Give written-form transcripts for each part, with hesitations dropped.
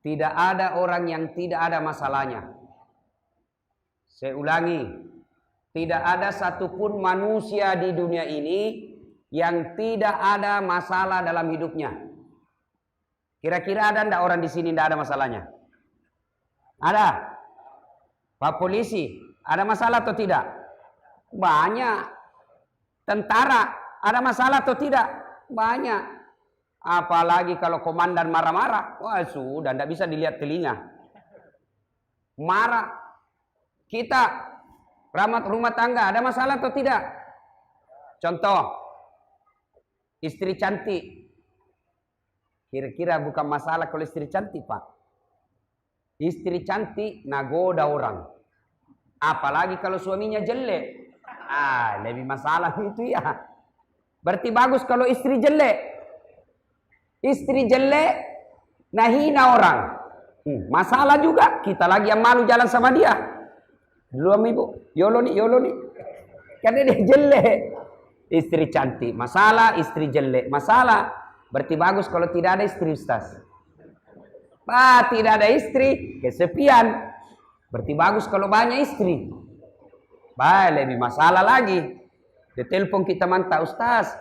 Tidak ada orang yang tidak ada masalahnya. Saya ulangi, tidak ada satupun manusia di dunia ini yang tidak ada masalah dalam hidupnya. Kira-kira ada enggak orang di sini tidak ada masalahnya? Ada. Pak polisi, ada masalah atau tidak? Banyak. Tentara, ada masalah atau tidak? Banyak. Apalagi kalau komandan marah-marah, wah sudah, tidak bisa dilihat telinga. Marah. Kita, rumah tangga, ada masalah atau tidak? Contoh, istri cantik. Kira-kira bukan masalah kalau istri cantik, Pak. Istri cantik, nagoda orang. Apalagi kalau suaminya jelek. Lebih masalah itu ya. Berarti bagus kalau istri jelek. Istri jelek, nahina orang. Masalah juga. Kita lagi yang malu jalan sama dia. Belum ibu. Yolo nih. Karena dia jelek. Istri cantik. Masalah. Istri jelek. Masalah. Berarti bagus kalau tidak ada istri, Ustaz. Tidak ada istri. Kesepian. Berarti bagus kalau banyak istri. Lebih masalah lagi. Dia telepon kita mantap, Ustaz.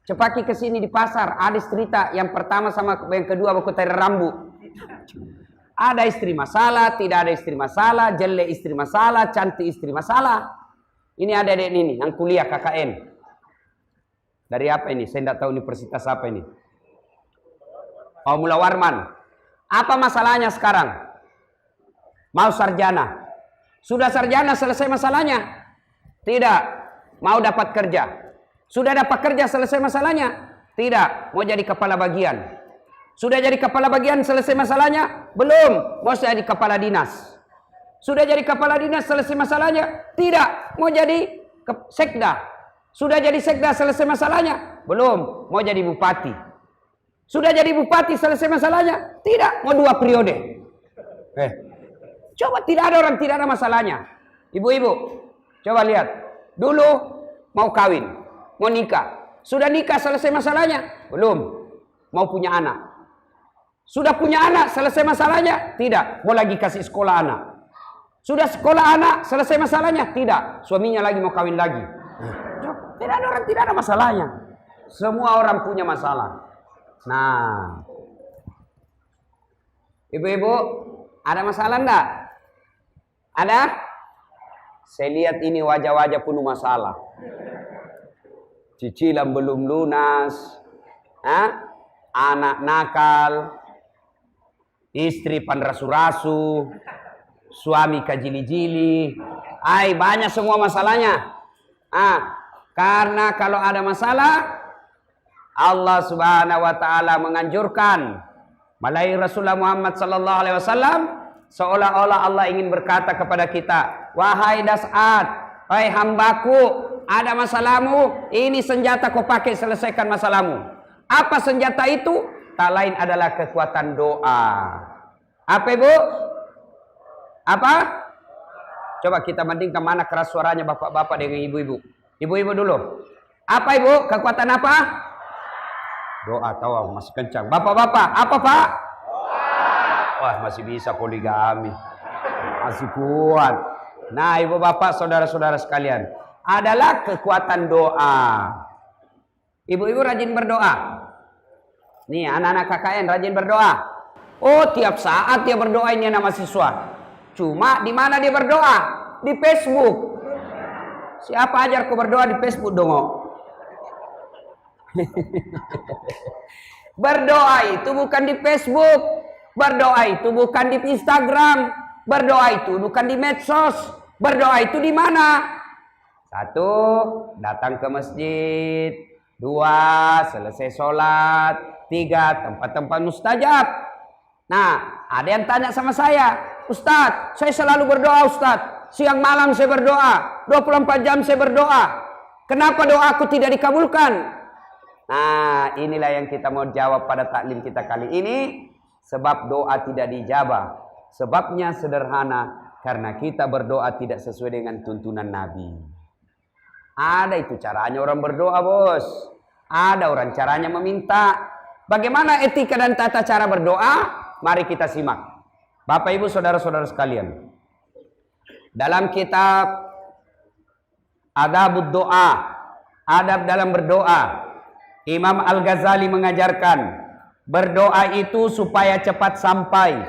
Cepat ke sini di pasar, ada cerita yang pertama sama yang kedua baku tarik rambut. Ada istri masalah, tidak ada istri masalah, jelek istri masalah, cantik istri masalah. Ini ada ini yang kuliah KKN. Dari apa ini? Saya tidak tahu universitas apa ini. Pamulla Warman. Apa masalahnya sekarang? Mau sarjana. Sudah sarjana selesai masalahnya? Tidak. Mau dapat kerja. Sudah dapat kerja selesai masalahnya? Tidak. Mau jadi kepala bagian. Sudah jadi kepala bagian selesai masalahnya? Belum. Mau jadi kepala dinas. Sudah jadi kepala dinas selesai masalahnya? Tidak. Mau jadi sekda. Sudah jadi sekda selesai masalahnya? Belum. Mau jadi bupati. Sudah jadi bupati selesai masalahnya? Tidak. Mau 2 periode. Coba tidak ada orang tidak ada masalahnya. Ibu-ibu, coba lihat. Dulu mau kawin. Mau nikah. Sudah nikah selesai masalahnya? Belum. Mau punya anak. Sudah punya anak selesai masalahnya? Tidak. Mau lagi kasih sekolah anak. Sudah sekolah anak selesai masalahnya? Tidak. Suaminya lagi mau kawin lagi. Tidak ada orang tidak ada masalahnya. Semua orang punya masalah. Nah. Ibu-ibu, ada masalah enggak? Ada? Saya lihat ini wajah-wajah penuh masalah. Cicilan belum lunas, anak nakal, istri panrasu-rasu, suami kajili-jili, banyak semua masalahnya. Karena kalau ada masalah, Allah Subhanahu wa taala menganjurkan melalui Rasulullah Muhammad sallallahu alaihi wasallam, seolah-olah Allah ingin berkata kepada kita, wahai Das'ad, wahai hambaku, ada masalahmu, ini senjata kau pakai selesaikan masalahmu. Apa senjata itu? Tak lain adalah kekuatan doa. Apa ibu? Apa? Coba kita bandingkan mana keras suaranya bapak-bapak dengan ibu-ibu. Ibu-ibu dulu. Apa ibu? Kekuatan apa? Doa. Tahu masih kencang. Bapak-bapak, apa pak? Wah masih bisa poligami. Masih kuat. Nah ibu bapak saudara-saudara sekalian, adalah kekuatan doa. Ibu-ibu rajin berdoa. Nih anak-anak KKN rajin berdoa. Oh tiap saat dia berdoa ini anak mahasiswa. Cuma di mana dia berdoa? Di Facebook. Siapa ajar kau berdoa di Facebook dong? Berdoa itu bukan di Facebook. Berdoa itu bukan di Instagram. Berdoa itu bukan di medsos. Berdoa itu di mana? 1, datang ke masjid. 2, selesai sholat. 3, tempat-tempat mustajab. Nah, ada yang tanya sama saya, Ustadz, saya selalu berdoa Ustadz. Siang malam saya berdoa. 24 jam saya berdoa. Kenapa doaku tidak dikabulkan? Nah, inilah yang kita mau jawab pada taklim kita kali ini. Sebab doa tidak dijabah. Sebabnya sederhana. Karena kita berdoa tidak sesuai dengan tuntunan Nabi. Ada itu caranya orang berdoa, bos. Ada orang caranya meminta. Bagaimana etika dan tata cara berdoa? Mari kita simak. Bapak Ibu saudara-saudara sekalian, dalam kitab Adabud Doa, adab dalam berdoa, Imam Al-Ghazali mengajarkan berdoa itu supaya cepat sampai,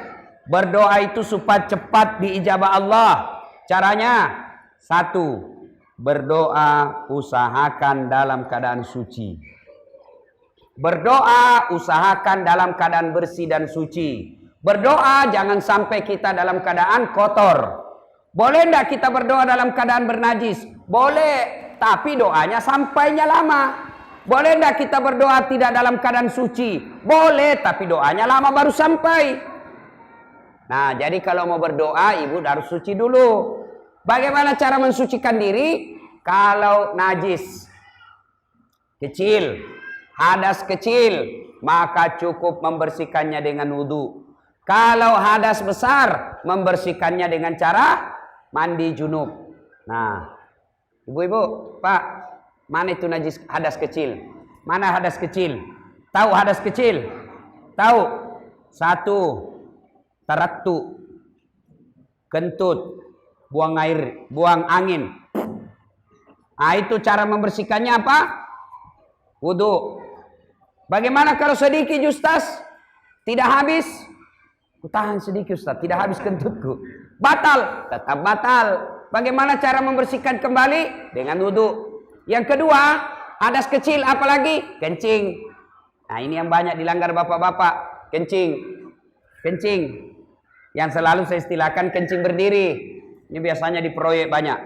berdoa itu supaya cepat diijabah Allah. Caranya, satu, berdoa usahakan dalam keadaan suci. Berdoa usahakan dalam keadaan bersih dan suci. Berdoa jangan sampai kita dalam keadaan kotor. Boleh enggak kita berdoa dalam keadaan bernajis? Boleh, tapi doanya sampainya lama. Boleh enggak kita berdoa tidak dalam keadaan suci? Boleh, tapi doanya lama baru sampai. Nah, jadi kalau mau berdoa, ibu harus suci dulu. Bagaimana cara mensucikan diri? Kalau najis kecil, hadas kecil, maka cukup membersihkannya dengan wudhu. Kalau hadas besar, membersihkannya dengan cara mandi junub. Nah, ibu-ibu, Pak, mana itu najis hadas kecil? Mana hadas kecil? Tahu hadas kecil? Tahu? Satu, tarattu, kentut, buang air, buang angin. Nah, itu cara membersihkannya apa? Wudhu. Bagaimana kalau sedikit Ustaz? Tidak habis? Tahan sedikit Ustaz, tidak habis kentutku. Batal, tetap batal. Bagaimana cara membersihkan kembali? Dengan wudhu. Yang kedua, hadas kecil apalagi? Kencing. Nah, ini yang banyak dilanggar bapak-bapak. Kencing. Kencing. Yang selalu saya istilahkan kencing berdiri. Ini biasanya di proyek banyak.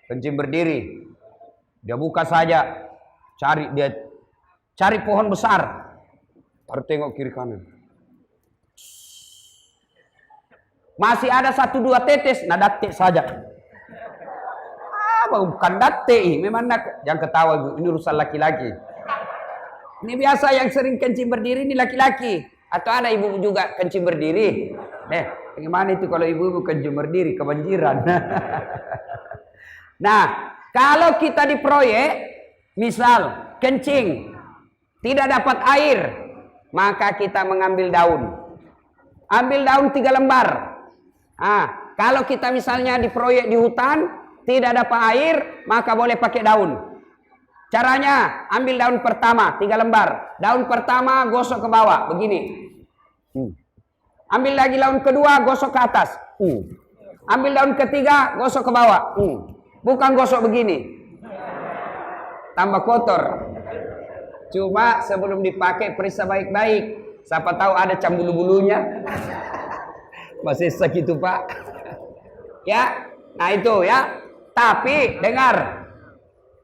Kencing berdiri. Dia buka saja. Cari pohon besar. Baru tengok kiri kanan. Masih ada 1-2 tetes, nah datik saja. Bukan datik, memang jangan ketawa ibu, ini urusan laki-laki. Ini biasa yang sering kencing berdiri ini laki-laki. Atau ada ibu juga kencing berdiri. Bagaimana itu kalau ibu-ibu kencing berdiri, kebanjiran. Nah, kalau kita di proyek, misal kencing, tidak dapat air, maka kita mengambil daun. Ambil daun 3 lembar. Kalau kita misalnya di proyek di hutan, tidak dapat air, maka boleh pakai daun. Caranya, ambil daun pertama, 3 lembar. Daun pertama gosok ke bawah, begini. Ambil lagi daun kedua, gosok ke atas. Ambil daun ketiga, gosok ke bawah. Bukan gosok begini. Tambah kotor. Cuma sebelum dipakai periksa baik-baik. Siapa tahu ada cambulu-bulunya. Masih segitu Pak. Ya, nah itu ya. Tapi dengar,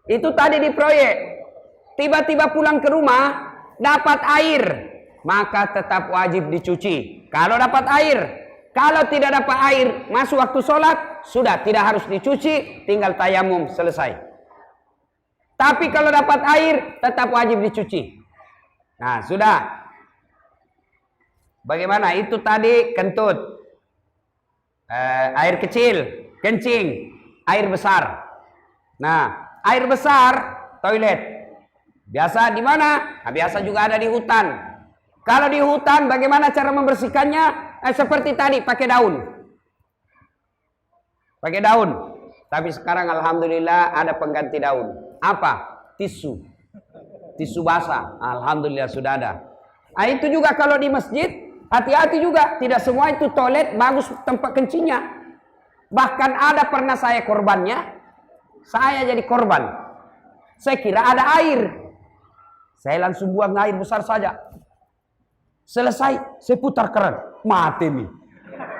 itu tadi di proyek. Tiba-tiba pulang ke rumah dapat air, maka tetap wajib dicuci. Kalau dapat air, kalau tidak dapat air, masuk waktu sholat, sudah tidak harus dicuci, tinggal tayamum selesai. Tapi kalau dapat air, tetap wajib dicuci. Nah, sudah. Bagaimana? Itu tadi kentut. Air kecil, kencing, air besar. Nah, air besar, toilet. Biasa di mana? Nah, biasa juga ada di hutan. Kalau di hutan, bagaimana cara membersihkannya? Seperti tadi, pakai daun. Pakai daun. Tapi sekarang alhamdulillah ada pengganti daun. Apa? Tisu. Tisu basah. Alhamdulillah sudah ada. Nah, itu juga kalau di masjid, hati-hati juga, tidak semua itu toilet bagus tempat kencingnya. Bahkan ada pernah saya korbannya, saya jadi korban. Saya kira ada air. Saya langsung buang air besar saja. Selesai, saya putar keran. Mati nih.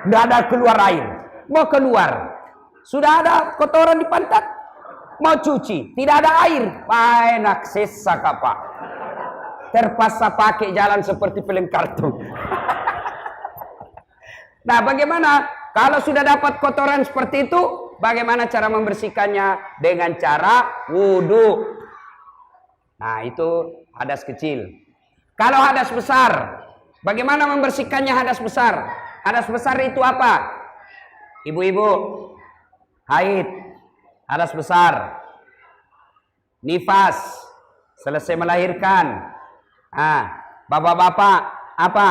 Tidak ada keluar air. Mau keluar. Sudah ada kotoran di pantat. Mau cuci. Tidak ada air. Enak sisa Pak. Terpaksa pakai jalan seperti film kartun. Nah, bagaimana kalau sudah dapat kotoran seperti itu? Bagaimana cara membersihkannya? Dengan cara wudhu. Nah, itu hadas kecil. Kalau hadas besar, bagaimana membersihkannya hadas besar? Hadas besar itu apa? Ibu-ibu, haid, hadas besar, nifas, selesai melahirkan. Bapak-bapak, apa?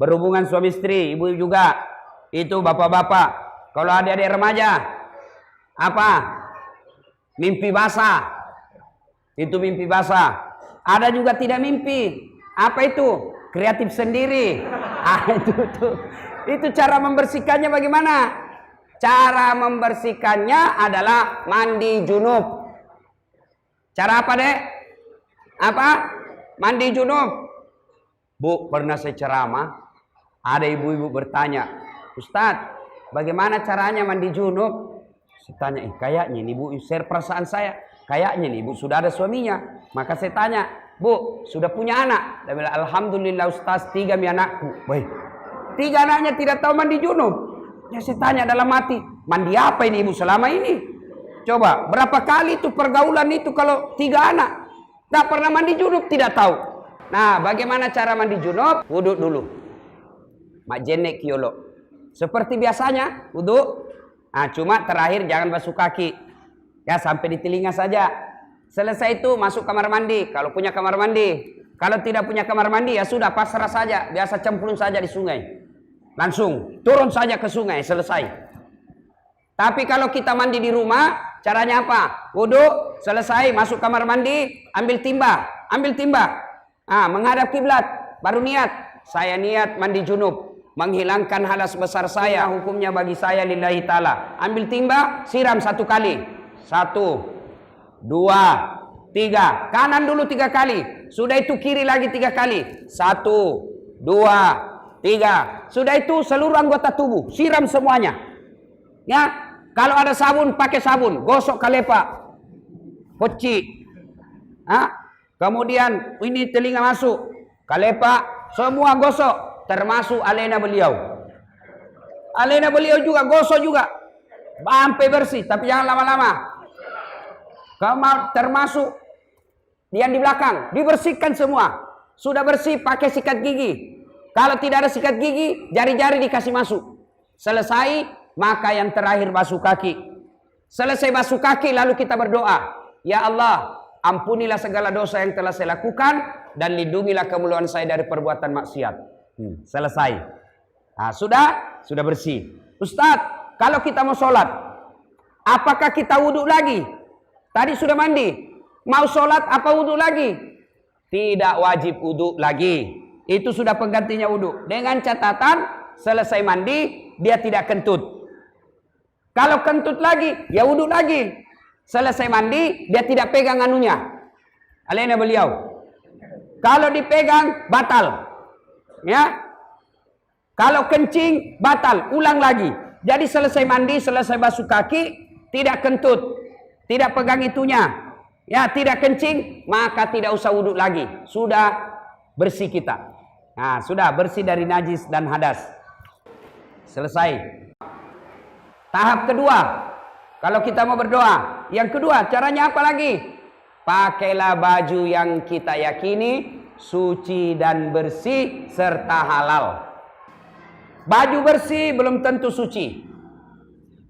berhubungan suami istri, ibu juga. Itu bapak-bapak. Kalau adik-adik remaja, apa? Mimpi basah. Itu mimpi basah. Ada juga tidak mimpi. Apa itu? Kreatif sendiri. Itu cara membersihkannya bagaimana? Cara membersihkannya adalah mandi junub. Cara apa, Dek? Apa? Mandi junub. Bu, pernah saya ceramah, ada ibu-ibu bertanya, Ustadz, bagaimana caranya mandi junub? Saya tanya, kayaknya nih Bu, share perasaan saya. Kayaknya nih Bu, sudah ada suaminya. Maka saya tanya, Bu, sudah punya anak? Dia bilang, Alhamdulillah Ustaz, 3 anakku. Baik. 3 anaknya tidak tahu mandi junub. Ya saya tanya dalam hati, mandi apa ini Ibu selama ini? Coba, berapa kali itu pergaulan itu kalau 3 anak? Tak pernah mandi junub, tidak tahu. Nah, bagaimana cara mandi junub? Wudhu dulu. Mak jenek kiolo. Seperti biasanya, wudhu. Nah, cuma terakhir jangan basuh kaki. Ya, sampai di telinga saja. Selesai itu masuk kamar mandi. Kalau punya kamar mandi. Kalau tidak punya kamar mandi, ya sudah pasrah saja. Biasa cemplung saja di sungai. Langsung turun saja ke sungai, selesai. Tapi kalau kita mandi di rumah, caranya apa? Wudhu, selesai, masuk kamar mandi, ambil timba. Ambil timba. Nah, menghadap kiblat. Baru niat. Saya niat mandi junub. Menghilangkan hadas besar saya, hukumnya bagi saya lillahi ta'ala. Ambil timba, siram 1 kali. 1, 2, 3. Kanan dulu 3 kali. Sudah itu kiri lagi 3 kali. 1, 2, 3. Sudah itu seluruh anggota tubuh. Siram semuanya. Ya. Kalau ada sabun, pakai sabun. Gosok kalepa. Poci. Kemudian ini telinga masuk. Kalepa. Semua gosok. Termasuk alena beliau. Alena beliau juga gosok juga. Sampai bersih. Tapi jangan lama-lama. Termasuk yang di belakang. Dibersihkan semua. Sudah bersih pakai sikat gigi. Kalau tidak ada sikat gigi, jari-jari dikasih masuk. Selesai, maka yang terakhir basuh kaki. Selesai basuh kaki, lalu kita berdoa. Ya Allah, ampunilah segala dosa yang telah saya lakukan. Dan lindungilah kemuliaan saya dari perbuatan maksiat. Selesai. Nah, sudah bersih. Ustadz, kalau kita mau sholat, apakah kita wudhu lagi? Tadi sudah mandi. Mau sholat apa wudhu lagi? Tidak wajib wudhu lagi. Itu sudah penggantinya wudhu. Dengan catatan, selesai mandi, dia tidak kentut. Kalau kentut lagi, ya wudhu lagi. Selesai mandi, dia tidak pegang anunya. Alena beliau. Kalau dipegang, batal. Ya, kalau kencing batal, ulang lagi. Jadi selesai mandi, selesai basuh kaki, tidak kentut, tidak pegang itunya, ya tidak kencing, maka tidak usah wudhu lagi. Sudah bersih kita. Nah, sudah bersih dari najis dan hadas. Selesai. Tahap kedua, kalau kita mau berdoa, yang kedua caranya apa lagi? Pakailah baju yang kita yakini suci dan bersih serta halal. Baju bersih belum tentu suci.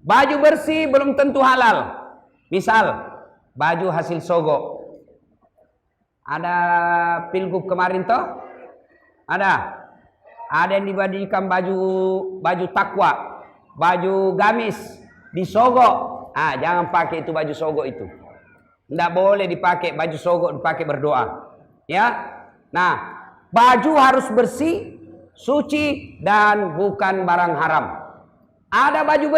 Baju bersih belum tentu halal. Misal, baju hasil sogo. Ada pilgub kemarin toh? Ada yang dibadikan baju takwa, baju gamis disogok. Jangan pakai itu baju sogo itu. Tidak boleh dipakai baju sogo, dipakai berdoa. Ya. Nah, baju harus bersih, suci, dan bukan barang haram. Ada baju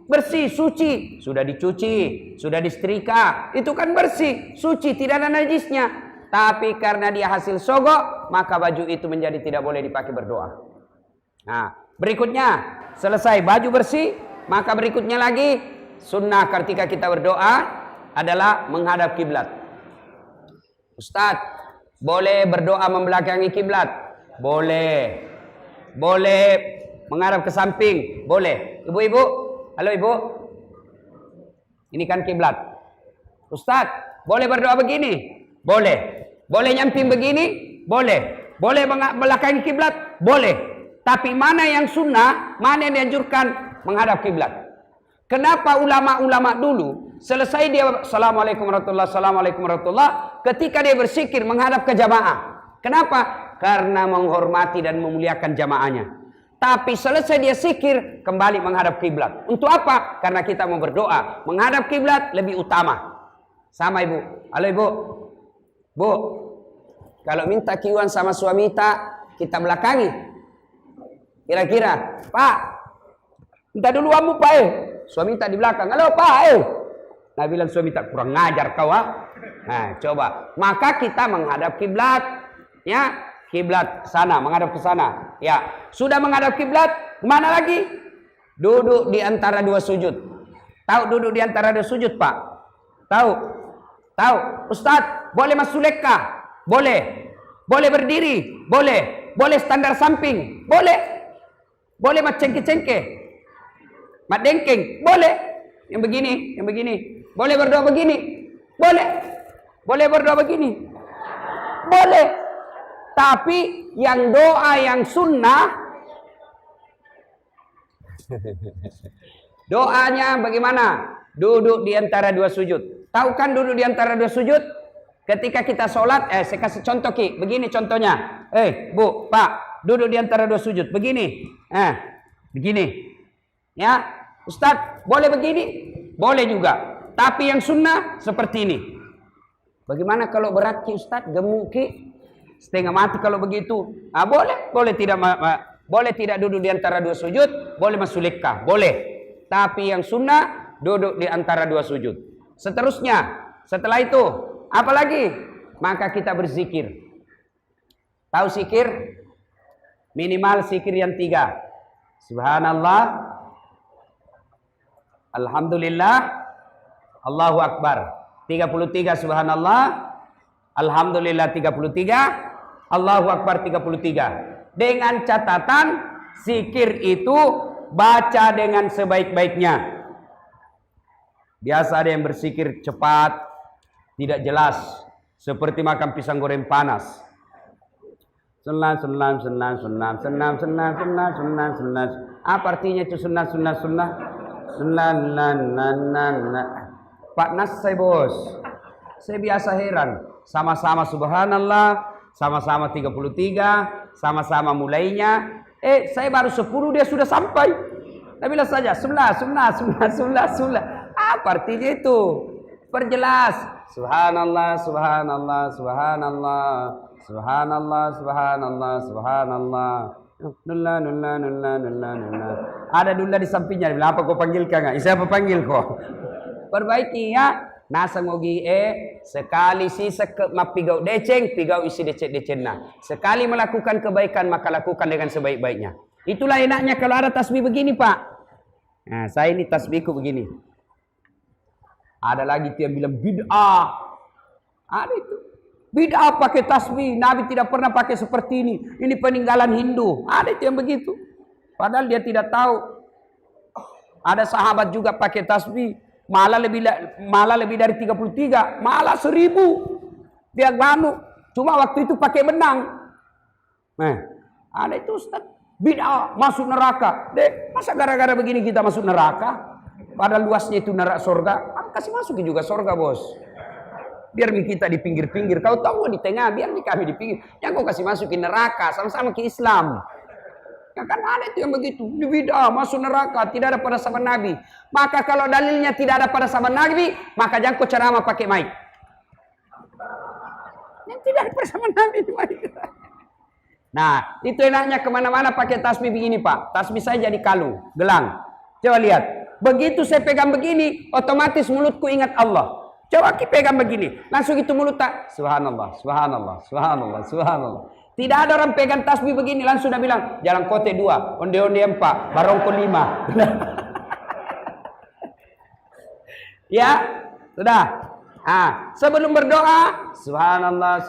bersih, suci, sudah dicuci, sudah disetrika, itu kan bersih, suci, tidak ada najisnya. Tapi karena dia hasil sogok, maka baju itu menjadi tidak boleh dipakai berdoa. Nah, berikutnya, selesai baju bersih, maka berikutnya lagi, sunnah ketika kita berdoa adalah menghadap kiblat. Ustadz, boleh berdoa membelakangi kiblat? Boleh. Boleh menghadap ke samping? Boleh. Ibu-ibu, halo ibu. Ini kan kiblat. Ustadz, boleh berdoa begini? Boleh. Boleh nyamping begini? Boleh. Boleh membelakangi kiblat? Boleh. Tapi mana yang sunnah, mana yang dianjurkan menghadap kiblat? Kenapa ulama-ulama dulu selesai dia Assalamualaikum warahmatullahi wabarakatuh, ketika dia bersikir menghadap ke jamaah? Kenapa? Karena menghormati dan memuliakan jamaahnya. Tapi selesai dia zikir, kembali menghadap kiblat. Untuk apa? Karena kita mau berdoa. Menghadap kiblat lebih utama. Sama ibu. Halo ibu. Bu, kalau minta kiuan sama suami kita belakangi. Kira-kira, Pak, minta dulu amu Pak Suami tak di belakang. Halo Pak Nah bilang suami tak kurang ngajar kau Nah coba. Maka kita menghadap kiblat. Ya. Kiblat sana, menghadap ke sana. Ya, sudah menghadap kiblat, kemana lagi? Duduk di antara dua sujud. Tahu duduk di antara dua sujud, Pak? Tahu? Tahu? Ustadz, boleh masuk lekah? Boleh. Boleh berdiri? Boleh. Boleh standar samping? Boleh. Boleh mat cengke-cengke? Mat dengkeng? Boleh. Yang begini. Boleh berdoa begini? Boleh. Boleh berdoa begini? Boleh. Tapi yang doa yang sunnah, doanya bagaimana? Duduk di antara dua sujud. Tahu kan duduk di antara dua sujud? Ketika kita sholat, saya kasih contoh Ki. Begini contohnya. Bu, Pak, duduk di antara dua sujud. Begini. Begini. Ya, Ustadz, boleh begini? Boleh juga. Tapi yang sunnah seperti ini. Bagaimana kalau berat Ki Ustadz? Gemuk Ki? Setengah mati kalau begitu. Boleh tidak duduk di antara dua sujud, boleh masuk lekah, boleh. Tapi yang sunnah duduk di antara dua sujud. Seterusnya, setelah itu apa lagi? Maka kita berzikir. Tahu zikir? Minimal zikir yang 3. Subhanallah, Alhamdulillah, Allahu Akbar. 33 subhanallah, Alhamdulillah 33, Allahu Akbar 33. Dengan catatan zikir itu baca dengan sebaik-baiknya. Biasa ada yang berzikir cepat, tidak jelas, seperti makan pisang goreng panas. Sunnah. Apa artinya itu sunnah? Pak Nas saya bos. Saya biasa heran. Sama-sama subhanallah, sama-sama 33, sama-sama mulainya. Saya baru 10 dia sudah sampai. Nah bilang saja sunnah. Apa artinya itu? Perjelas. Subhanallah. Nulla. Ada nulla di sampingnya. Bilang, apa kau panggilkan? Siapa panggil kau? Perbaiki ya. Nasa ngogi sekali sisa mapigau deceng, pigau isi decena. Sekali melakukan kebaikan maka lakukan dengan sebaik-baiknya. Itulah enaknya kalau ada tasbih begini, Pak. Nah, saya ini tasbihku begini. Ada lagi yang bilang bid'ah. Ada itu. Bid'ah pakai tasbih. Nabi tidak pernah pakai seperti ini. Ini peninggalan Hindu. Ada itu yang begitu. Padahal dia tidak tahu. Ada sahabat juga pakai tasbih. Malah lebih dari 33, malah 1000. Dia cuma waktu itu pakai benang. Ada itu Ustaz, bid'ah masuk neraka. Masa gara-gara begini kita masuk neraka? Padahal luasnya itu neraka surga. Kasih masuk juga surga, bos. Biar kita di pinggir-pinggir. Kau tahu di tengah, biar kami di pinggir. Yang kau kasih masuk ke neraka, sama-sama ke Islam. Ya kan ada itu yang begitu. Bid'ah masuk neraka, tidak ada pada zaman Nabi. Maka kalau dalilnya tidak ada pada zaman Nabi, maka jangan kau ceramah pakai mic. Yang tidak ada pada zaman Nabi. Nah, itu enaknya kemana-mana pakai tasbih begini, Pak. Tasbih saya jadi kalung, gelang. Coba lihat. Begitu saya pegang begini, otomatis mulutku ingat Allah. Coba kita pegang begini, langsung itu mulut tak. Subhanallah. Tidak ada orang pegang tasbih begini langsung sudah bilang jalan kote 2, onde-onde 4, barongko 5. Ya, sudah. Sebelum berdoa, subhanallah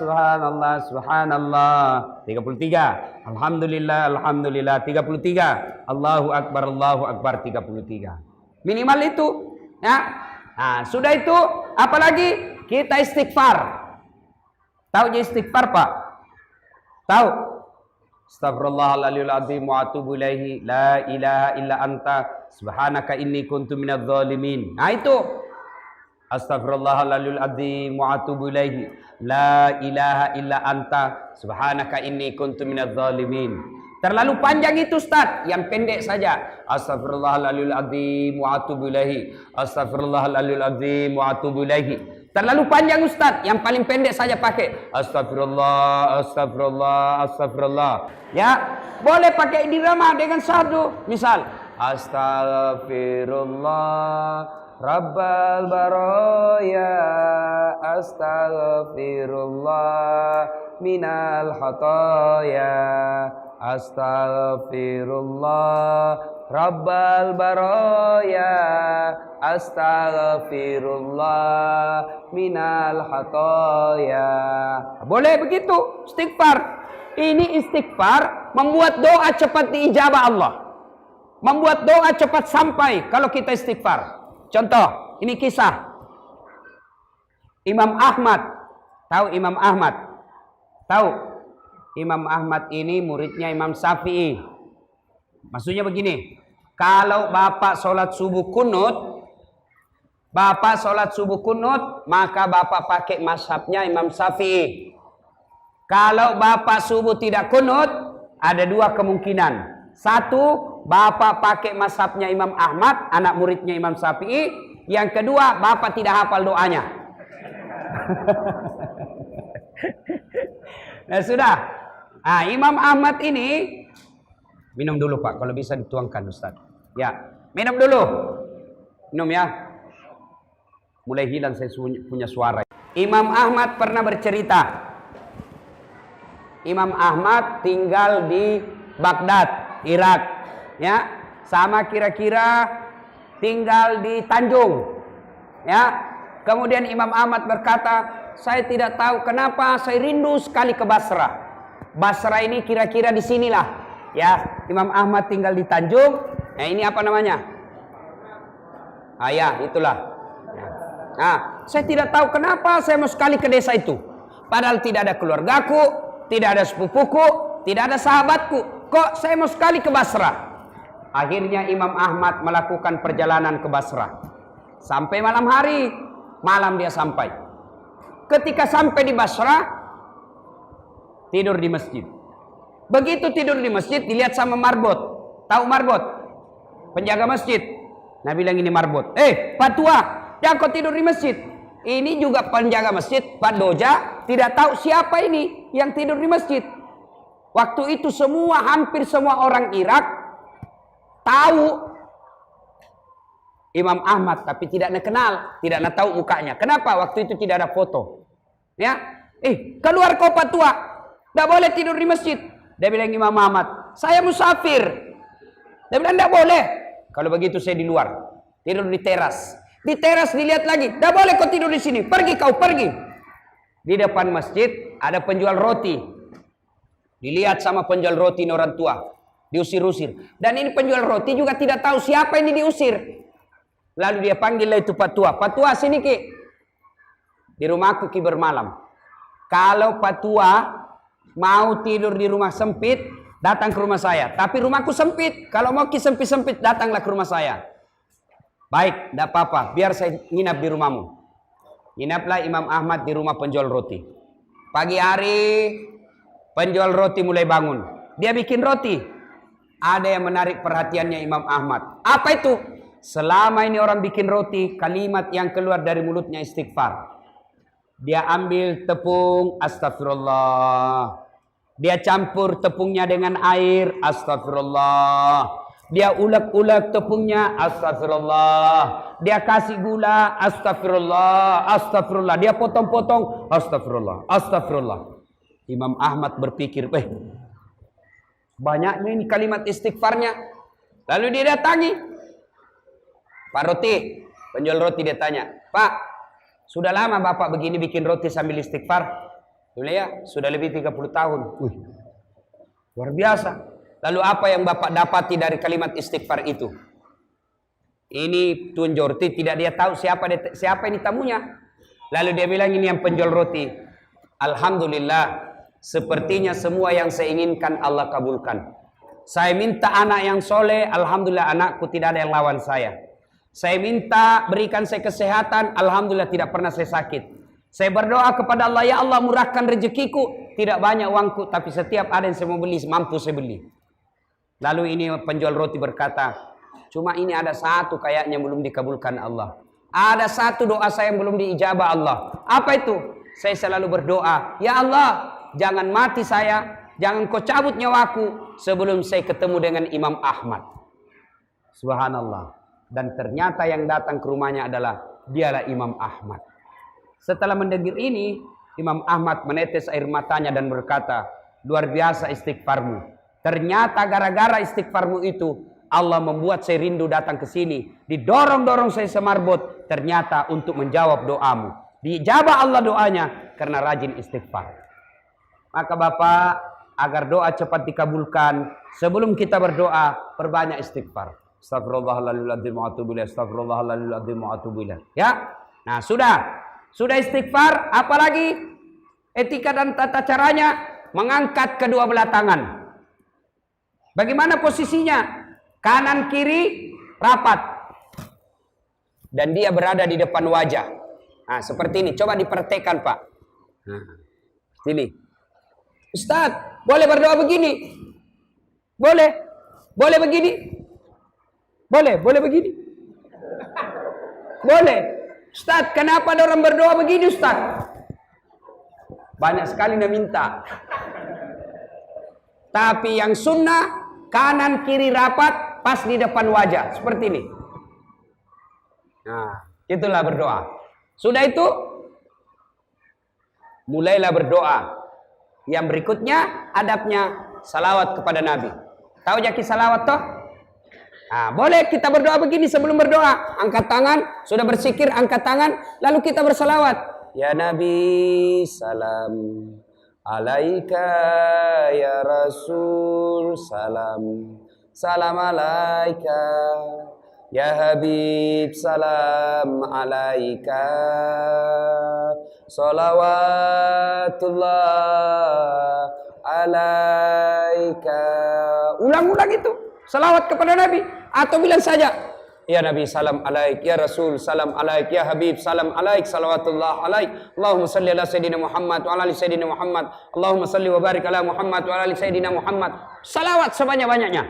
33. Alhamdulillah 33. Allahu Akbar 33. Minimal itu, ya. Sudah itu, apalagi kita istighfar. Tahu istighfar, Pak? Tahu? Astaghfirullahaladzim wa atubu ilaihi la ilaha illa anta subhanaka inni kuntu minadh dhalimin. Nah itu. Astaghfirullahaladzim azim wa atubu ilaihi. La ilaha illa anta subhanaka inni kuntu minadz zalimin. Terlalu panjang itu Ustaz, yang pendek saja. Astaghfirullahaladzim azim wa atubu ilaihi. Astaghfirullahaladzim azim wa atubu ilaihi. Terlalu panjang Ustaz, yang paling pendek saja pakai astagfirullah, astagfirullah, astagfirullah. Ya, boleh pakai dirama dengan sadu. Misal, astagfirullah rabbal baraya, astagfirullah minal khataya, astagfirullah rabbal baraya, astaghfirullah minal khataya. Boleh begitu istighfar. Ini istighfar membuat doa cepat diijabah Allah, membuat doa cepat sampai kalau kita istighfar. Contoh, ini kisah Imam Ahmad. Tahu Imam Ahmad? Tahu? Imam Ahmad ini muridnya Imam Syafi'i. Maksudnya begini, kalau bapak sholat subuh kunut, maka bapak pakai mazhabnya Imam Syafi'i. Kalau bapak subuh tidak kunut, ada dua kemungkinan. Satu, bapak pakai mazhabnya Imam Ahmad, anak muridnya Imam Syafi'i. Yang kedua, bapak tidak hafal doanya. Nah sudah. Nah, Imam Ahmad ini minum dulu Pak, kalau bisa dituangkan Ustaz. Ya, minum dulu. Minum ya. Mulai hilang saya punya suara. Imam Ahmad pernah bercerita. Imam Ahmad tinggal di Baghdad, Irak. Ya, sama kira-kira tinggal di Tanjung. Ya. Kemudian Imam Ahmad berkata, saya tidak tahu kenapa saya rindu sekali ke Basrah. Basrah ini kira-kira di sinilah. Ya, Imam Ahmad tinggal di Tanjung. Nah, ini apa namanya? Ah ya, itulah. Nah, saya tidak tahu kenapa saya mau sekali ke desa itu. Padahal tidak ada keluargaku, tidak ada sepupuku, tidak ada sahabatku. Kok saya mau sekali ke Basrah? Akhirnya Imam Ahmad melakukan perjalanan ke Basrah. Sampai malam hari, malam dia sampai. Ketika sampai di Basrah, tidur di masjid. Begitu tidur di masjid, dilihat sama marbot. Tahu marbot? Penjaga masjid. Nah bilang ini marbot. Pak Tua, jangan kau tidur di masjid. Ini juga penjaga masjid, Pak Doja, tidak tahu siapa ini yang tidur di masjid. Waktu itu hampir semua orang Irak tahu Imam Ahmad, tapi tidak kenal, tidak tahu mukanya. Kenapa? Waktu itu tidak ada foto. Ya, keluar kau Pak Tua, tidak boleh tidur di masjid. Dia bilang Imam Ahmad, saya musafir. Dia bilang tidak boleh. Kalau begitu saya di luar, tidur di teras. Di teras dilihat lagi, tidak boleh kau tidur di sini. Pergi kau, pergi. Di depan masjid ada penjual roti. Dilihat sama penjual roti ini orang tua, diusir-usir. Dan ini penjual roti juga tidak tahu siapa ini diusir. Lalu dia panggil itu Pak Tua. Pak Tua sini Ki. Di rumahku Ki bermalam. Kalau Pak Tua mau tidur di rumah sempit, datang ke rumah saya. Tapi rumahku sempit. Kalau mau Ki sempit-sempit, datanglah ke rumah saya. Baik, tidak apa-apa. Biar saya nginap di rumahmu. Nginaplah Imam Ahmad di rumah penjual roti. Pagi hari, penjual roti mulai bangun. Dia bikin roti. Ada yang menarik perhatiannya Imam Ahmad. Apa itu? Selama ini orang bikin roti, kalimat yang keluar dari mulutnya istighfar. Dia ambil tepung, astagfirullah. Dia campur tepungnya dengan air, astagfirullah. Dia ulek-ulek tepungnya, astagfirullah. Dia kasih gula, astagfirullah, astagfirullah. Dia potong-potong, astagfirullah, astagfirullah. Imam Ahmad berpikir, banyaknya ini kalimat istighfarnya. Lalu dia datangi Pak Roti, penjual roti. Dia tanya, Pak, sudah lama Bapak begini bikin roti sambil istighfar? Dia ya, sudah lebih 30 tahun. Wih, luar biasa. Lalu apa yang Bapak dapati dari kalimat istighfar itu? Ini penjual roti, tidak dia tahu siapa ini tamunya. Lalu dia bilang ini yang penjual roti. Alhamdulillah, sepertinya semua yang saya inginkan Allah kabulkan. Saya minta anak yang soleh, alhamdulillah anakku tidak ada yang lawan saya. Saya minta berikan saya kesehatan, alhamdulillah tidak pernah saya sakit. Saya berdoa kepada Allah, ya Allah murahkan rezekiku, tidak banyak uangku, tapi setiap ada yang saya mau beli, mampu saya beli. Lalu ini penjual roti berkata, cuma ini ada satu kayaknya belum dikabulkan Allah. Ada satu doa saya yang belum diijabah Allah. Apa itu? Saya selalu berdoa, ya Allah jangan mati saya, jangan kau cabut nyawaku sebelum saya ketemu dengan Imam Ahmad. Subhanallah. Dan ternyata yang datang ke rumahnya adalah dialah Imam Ahmad. Setelah mendengar ini, Imam Ahmad menetes air matanya dan berkata, luar biasa istighfarmu. Ternyata gara-gara istighfarmu itu, Allah membuat saya rindu datang ke sini. Didorong-dorong saya semarbot, ternyata untuk menjawab doamu. Dijabah Allah doanya karena rajin istighfar. Maka Bapak, agar doa cepat dikabulkan, sebelum kita berdoa, perbanyak istighfar. Astagfirullahaladzim wa atubu ilaih. Astagfirullahaladzim wa atubu ilaih. Ya. Nah, sudah istighfar, apalagi etika dan tata caranya mengangkat kedua belah tangan. Bagaimana posisinya? Kanan kiri rapat. Dan dia berada di depan wajah. Nah, seperti ini. Coba diperhatikan, Pak. Nah, sini. Ustaz, boleh berdoa begini? Boleh. Boleh begini? Boleh begini? Boleh. Ustaz, kenapa ada orang berdoa begini, Ustaz? Banyak sekali yang minta. Tapi yang sunnah, kanan kiri rapat, pas di depan wajah. Seperti ini. Nah, itulah berdoa. Sudah itu, mulailah berdoa. Yang berikutnya, adabnya salawat kepada Nabi. Tahu jaki salawat toh? Nah, boleh kita berdoa begini sebelum berdoa. Angkat tangan, sudah berzikir, angkat tangan, lalu kita bersalawat. Ya Nabi, salam alaika, ya Rasul, salam. Salam alaika, ya Habib, salam alaika. Salawatullah alaika. Ulang-ulang itu. Salawat kepada Nabi. Atau bilang saja, ya Nabi salam alaik, ya Rasul salam alaik, ya Habib salam alaik, salawatullah alaik. Allahumma salli ala Sayyidina Muhammad wa ala ali Sayyidina Muhammad. Allahumma salli wa barik ala Muhammad wa ala ali Sayyidina Muhammad. Salawat sebanyak-banyaknya.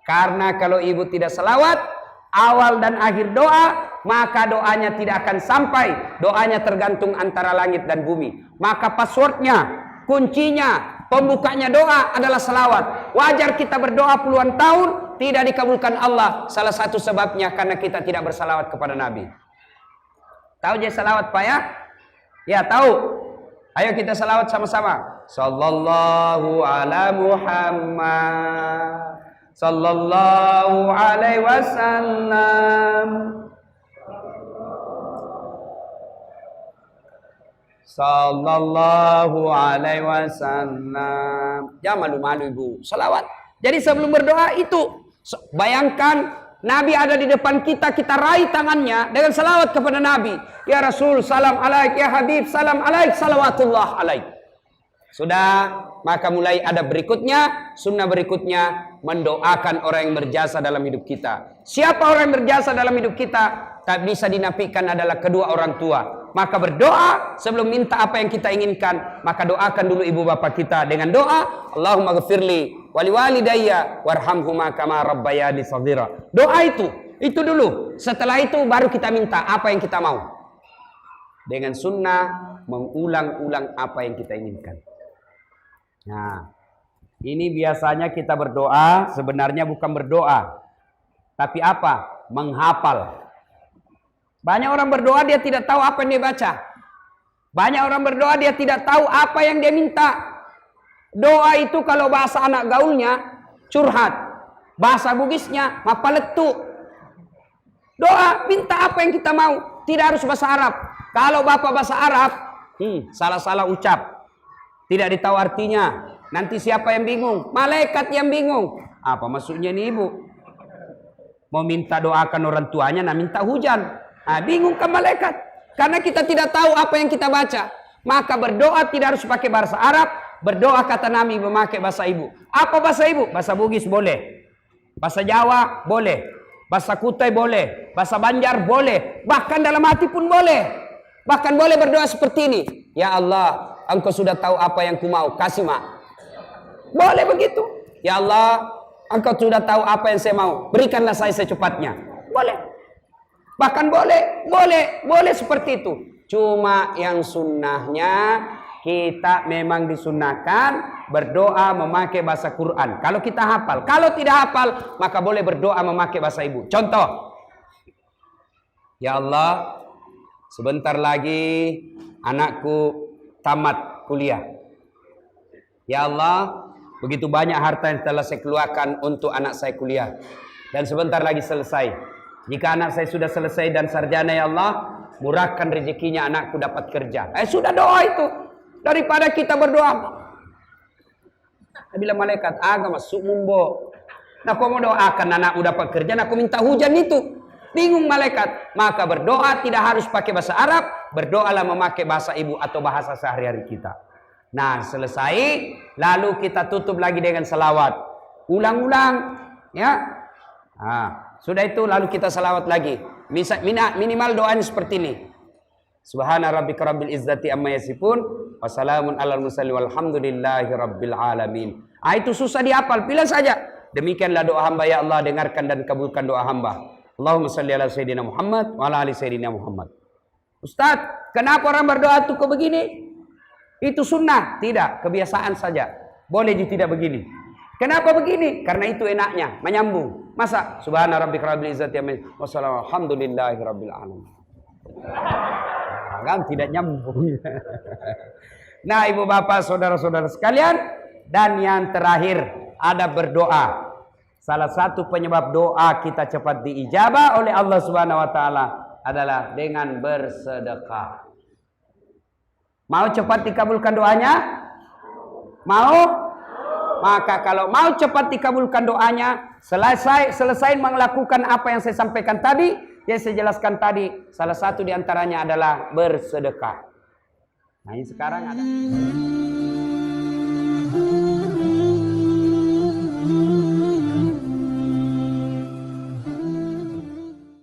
Karena kalau ibu tidak salawat, awal dan akhir doa, maka doanya tidak akan sampai. Doanya tergantung antara langit dan bumi. Maka passwordnya, kuncinya, pembukanya doa adalah salawat. Wajar kita berdoa puluhan tahun tidak dikabulkan Allah. Salah satu sebabnya karena kita tidak bersalawat kepada Nabi. Tahu je salawat Pak ya? Ya tahu. Ayo kita salawat sama-sama. Sallallahu ala Muhammad. Sallallahu alaihi wasallam. Sallallahu alaihi wasallam. Jangan malu-malu ibu. Salawat. Jadi sebelum berdoa itu, bayangkan Nabi ada di depan kita, kita raih tangannya dengan salawat kepada Nabi. Ya Rasul, salam alaik, ya Habib, salam alaik, salawatullah alaik. Sudah, maka mulai ada berikutnya, sunnah berikutnya, mendoakan orang yang berjasa dalam hidup kita. Siapa orang yang berjasa dalam hidup kita? Tak bisa dinafikan adalah kedua orang tua. Maka berdoa sebelum minta apa yang kita inginkan, maka doakan dulu ibu bapak kita dengan doa, Allahumma ghafirli wali walidayya warhamhuma kama rabbayani shaghira. Doa itu dulu. Setelah itu baru kita minta apa yang kita mau. Dengan sunnah mengulang-ulang apa yang kita inginkan. Nah, ini biasanya kita berdoa, sebenarnya bukan berdoa, tapi apa? Menghafal. Banyak orang berdoa dia tidak tahu apa yang dia baca. Banyak orang berdoa dia tidak tahu apa yang dia minta. Doa itu kalau bahasa anak gaulnya curhat. Bahasa Bugisnya mapaletu. Doa minta apa yang kita mau. Tidak harus bahasa Arab. Kalau bapak bahasa Arab, salah-salah ucap. Tidak ditahu artinya. Nanti siapa yang bingung? Malaikat yang bingung. Apa maksudnya nih ibu? Mau minta doakan orang tuanya, nah minta hujan. Nah, bingung kan malaikat. Karena kita tidak tahu apa yang kita baca. Maka berdoa tidak harus pakai bahasa Arab. Berdoa kata Nabi memakai bahasa ibu. Apa bahasa ibu? Bahasa Bugis boleh. Bahasa Jawa boleh. bahasa Kutai boleh, bahasa Banjar boleh, bahkan dalam hati pun boleh. Bahkan boleh berdoa seperti ini. Ya Allah, Engkau sudah tahu apa yang ku mau, kasih mak. Boleh begitu. Ya Allah, Engkau sudah tahu apa yang saya mau, berikanlah saya secepatnya. Boleh. Bahkan boleh seperti itu. Cuma yang sunnahnya, kita memang disunahkan berdoa memakai bahasa Quran. Kalau kita hafal. Kalau tidak hafal, maka boleh berdoa memakai bahasa ibu. Contoh. Ya Allah, sebentar lagi anakku tamat kuliah. Ya Allah, begitu banyak harta yang telah saya keluarkan untuk anak saya kuliah. Dan sebentar lagi selesai. Jika anak saya sudah selesai dan sarjana, ya Allah, murahkan rezekinya anakku dapat kerja. Sudah doa itu. Daripada kita berdoa. Bila malaikat agama masuk mumbo. Nah, kau mau doakan anakmu dapat kerja, nah kau minta hujan itu. Bingung malaikat. Maka berdoa tidak harus pakai bahasa Arab. Berdoalah memakai bahasa ibu atau bahasa sehari-hari kita. Nah, selesai. Lalu kita tutup lagi dengan salawat. Ulang-ulang. Ya. Nah, sudah itu lalu kita salawat lagi. Minimal doanya seperti ini. Subhana rabbika rabbil izzati amma yasifun wa salamun alal mursalin walhamdulillahi rabbil alamin. Itu susah dihafal, pilih saja. Demikianlah doa hamba, ya Allah, dengarkan dan kabulkan doa hamba. Allahumma salli ala sayyidina Muhammad wa ala ali sayyidina Muhammad. Ustaz, kenapa orang berdoa tuh kok begini? Itu sunnah? Tidak, kebiasaan saja. Boleh tidak begini. Kenapa begini? Karena itu enaknya, menyambung. Masa subhana rabbika rabbil izzati amma yasifun wa salamun alhamdulillahi rabbil alamin. Kan tidak nyambung. Nah, ibu bapak, saudara-saudara sekalian, dan yang terakhir ada berdoa. Salah satu penyebab doa kita cepat diijabah oleh Allah Subhanahu wa taala adalah dengan bersedekah. Mau cepat dikabulkan doanya? Mau? Maka kalau mau cepat dikabulkan doanya, selesai melakukan apa yang saya sampaikan tadi, yang saya jelaskan tadi, salah satu diantaranya adalah bersedekah. Nah, ini sekarang ada.